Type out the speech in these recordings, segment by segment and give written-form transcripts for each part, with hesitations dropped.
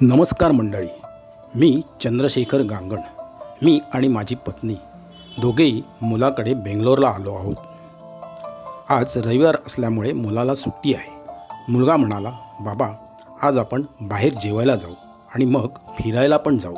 नमस्कार मंडळी, मी चंद्रशेखर गांगण. मी आणि माझी पत्नी दोघेही मुलाकडे बेंगलोरला आलो आहोत. आज रविवार असल्यामुळे मुलाला सुट्टी आहे. मुलगा म्हणाला, बाबा आज आपण बाहेर जेवायला जाऊ आणि मग फिरायला पण जाऊ.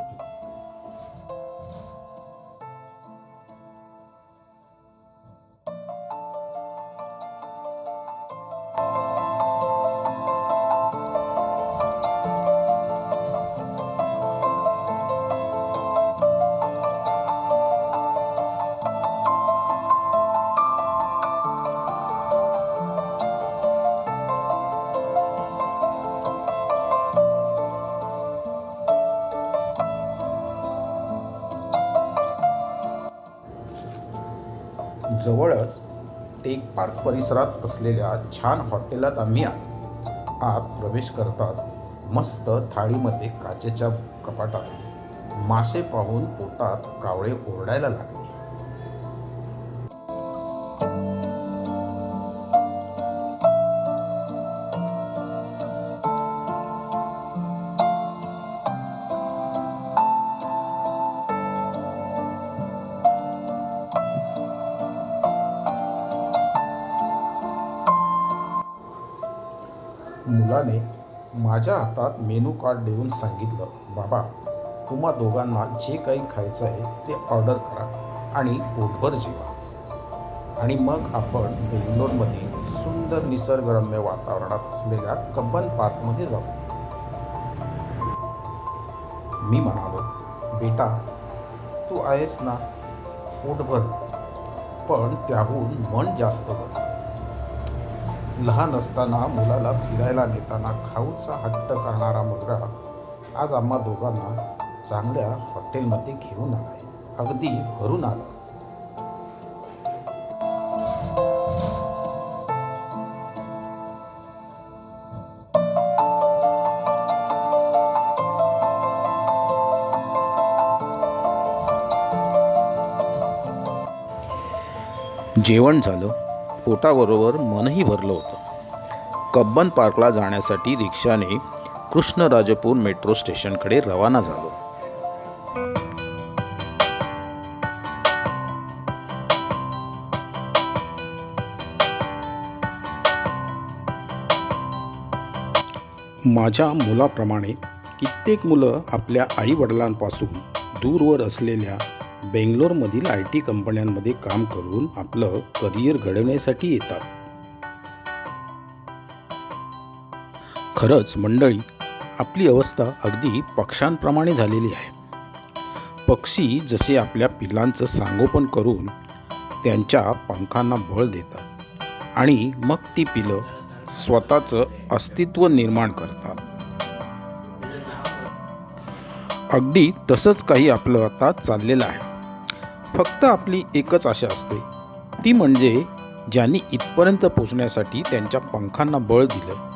जवळच टेक पार्क परिसरात असलेल्या छान हॉटेलात आम्ही आत प्रवेश करताच मस्त थाळीमध्ये काचेच्या कपाटात मासे पाहून पोटात कावळे ओरडायला लागले. मुलाने माझ्या हातात मेनू कार्ड देऊन सांगितलं, बाबा तुम्हा दोघांना जे काही खायचं आहे ते ऑर्डर करा आणि पोटभर जेवा आणि मग आपण बेंगलोरमध्ये सुंदर निसर्गरम्य वातावरणात असलेल्या कब्बन पार्कमध्ये जाऊ. मी म्हणालो, बेटा तू आहेस ना, पोटभर पण त्याहून मन जास्त भर. लहान असताना मुलाला फिरायला नेताना खाऊचा हट्ट करणारा मुलगा आज आम्हा दोघांना चांगल्या हॉटेलमध्ये घेऊन आलाय. अगदी भरून आला. जेवण झालं, पोटाबरोबर मनही भरलं होतं. कब्बन पार्कला जाण्यासाठी रिक्षाने कृष्णराजपूर मेट्रो स्टेशनकडे रवाना झालो. माझ्या मुलाप्रमाणे कित्येक मुलं आपल्या आईवडिलांपासून दूरवर असलेल्या बेंगलोरमधील IT कंपन्यांमध्ये काम करून आपलं करिअर घडवण्यासाठी येतात. खरंच मंडळी, आपली अवस्था अगदी पक्ष्यांप्रमाणे झालेली आहे. पक्षी जसे आपल्या पिल्लांचं संगोपन करून त्यांच्या पंखांना बळ देतात आणि मग ती पिलं स्वतःचं अस्तित्व निर्माण करतात. अगदी तसंच काही आपलं आता चाललेलं आहे. फक्त आपली एकच आशा असते, ती म्हणजे ज्यांनी इथपर्यंत पोचण्यासाठी त्यांच्या पंखांना बळ दिलं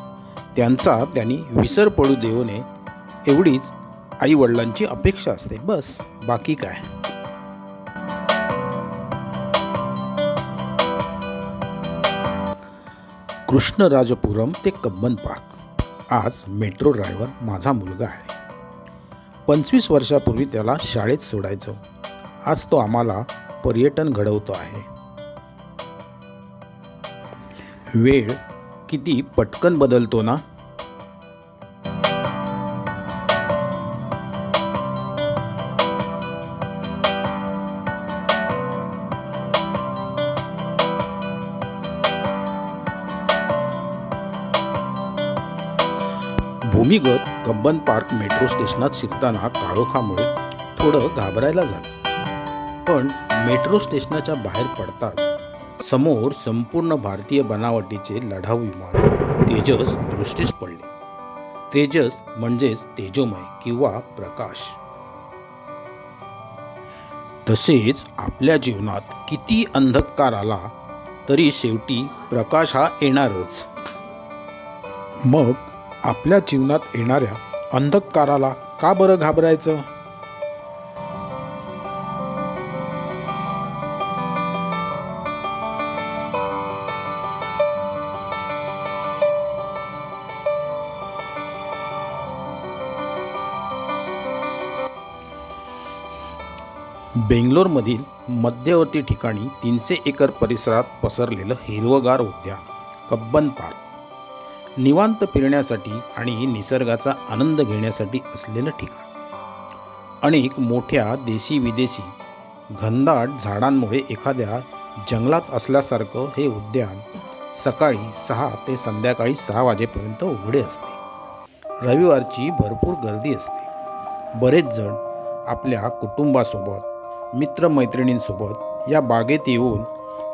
त्यांचा त्यांनी विसर पडू देऊ नये, एवढीच आईवडिलांची अपेक्षा असते. बस, बाकी काय. कृष्णराजपुरम ते कब्बन पार्क. आज मेट्रो ड्रायव्हर माझा मुलगा आहे. 25 वर्षापूर्वी त्याला शाळेत सोडायचो. आज तो आम्हाला पर्यटन घडवतो आहे. वेळ किती पटकन बदलतो ना. भूमिगत कब्बन पार्क मेट्रो स्टेशनात शिरताना काळोखामुळे थोडं घाबरायला झालं. पण मेट्रो स्टेशनाच्या बाहेर पडताच समोर संपूर्ण भारतीय बनावटीचे लढाऊ विमान तेजस दृष्टीस पडले. तेजस म्हणजेच तेजोमय किंवा प्रकाश. तसेच आपल्या जीवनात किती अंधकार आला तरी शेवटी प्रकाश हा येणारच. मग आपल्या जीवनात येणाऱ्या अंधकाराला का बरं घाबरायचं. बेंगलोरमधील मध्यवर्ती ठिकाणी 300 एकर परिसरात पसरलेलं हिरवगार उद्यान कब्बन पार्क निवांत फिरण्यासाठी आणि निसर्गाचा आनंद घेण्यासाठी असलेलं ठिकाण. अनेक मोठ्या देशी विदेशी घनदाट झाडांमुळे एखाद्या जंगलात असल्यासारखं हे उद्यान सकाळी 6 ते संध्याकाळी 6 वाजेपर्यंत उघडे असते. रविवारची भरपूर गर्दी असते. बरेच जण आपल्या कुटुंबासोबत मित्रमैत्रिणींसोबत या बागेत येऊन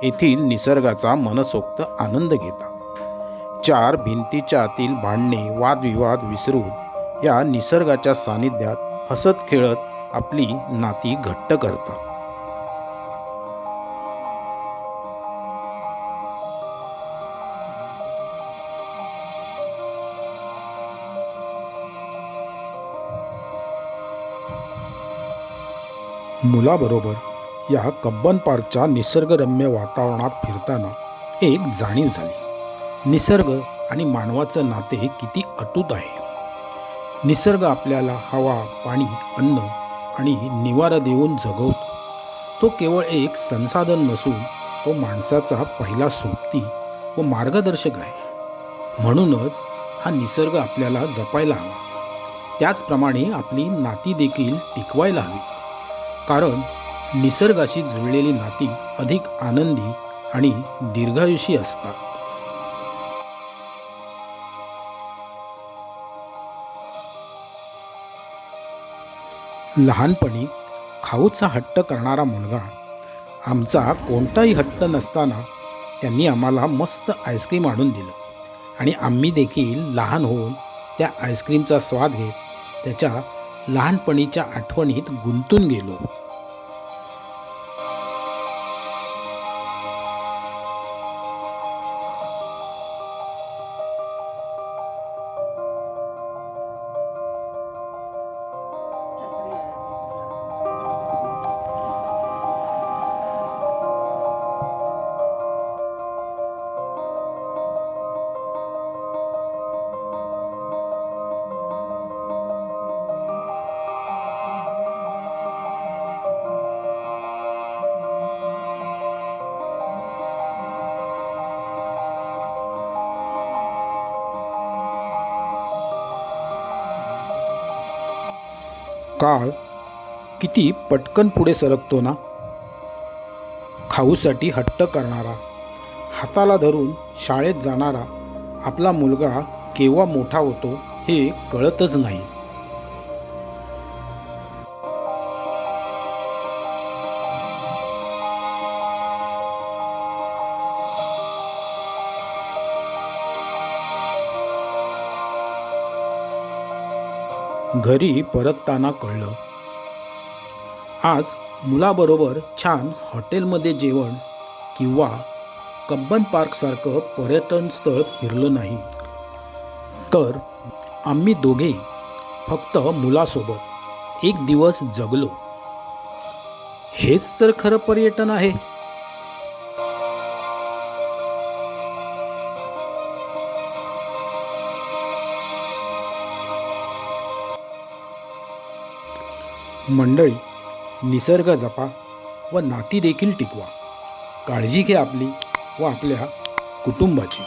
येथील निसर्गाचा मनसोक्त आनंद घेतात. 4 भिंतीच्या आतील भांडणे वादविवाद विसरून या निसर्गाच्या सानिध्यात हसत खेळत आपली नाती घट्ट करतात. मुलाबरोबर या कब्बन पार्कच्या निसर्गरम्य वातावरणात फिरताना एक जाणीव झाली. निसर्ग आणि मानवाचं नाते किती अतूट आहे. निसर्ग आपल्याला हवा, पाणी, अन्न आणि निवारा देऊन जगवतो. तो केवळ एक संसाधन नसून तो माणसाचा पहिला सोबती व मार्गदर्शक आहे. म्हणूनच हा निसर्ग आपल्याला जपायला हवा. त्याचप्रमाणे आपली नाती देखील टिकवायला हवी. कारण निसर्गाशी जुळलेली नाती अधिक आनंदी आणि दीर्घायुषी असतात. लहानपणी खाऊचा हट्ट करणारा मुलगा आमचा कोणताही हट्ट नसताना त्यांनी आम्हाला मस्त आईस्क्रीम आणून दिलं आणि आम्ही देखील लहान होऊन त्या आईस्क्रीमचा स्वाद घेत त्याच्या लहानपणीच्या आठवणीत गुंतून गेलो. काळ किती पटकन पुढे सरकतो ना. खाऊसाठी हट्ट करणारा, हाताला धरून शाळेत जाणारा आपला मुलगा केव्हा मोठा होतो हे कळतच नाही. घरी परतताना कळलं, आज मुलाबरोबर छान हॉटेलमध्ये जेवण किंवा कब्बन पार्कसारखं पर्यटन स्थळ फिरलो नाही, तर आम्ही दोघे फक्त मुलासोबत एक दिवस जगलो. हेच तर खरं पर्यटन आहे. मंडळी, निसर्ग जपा व नाती देखील टिकवा. काळजी घ्या आपली व आपल्या कुटुंबाची.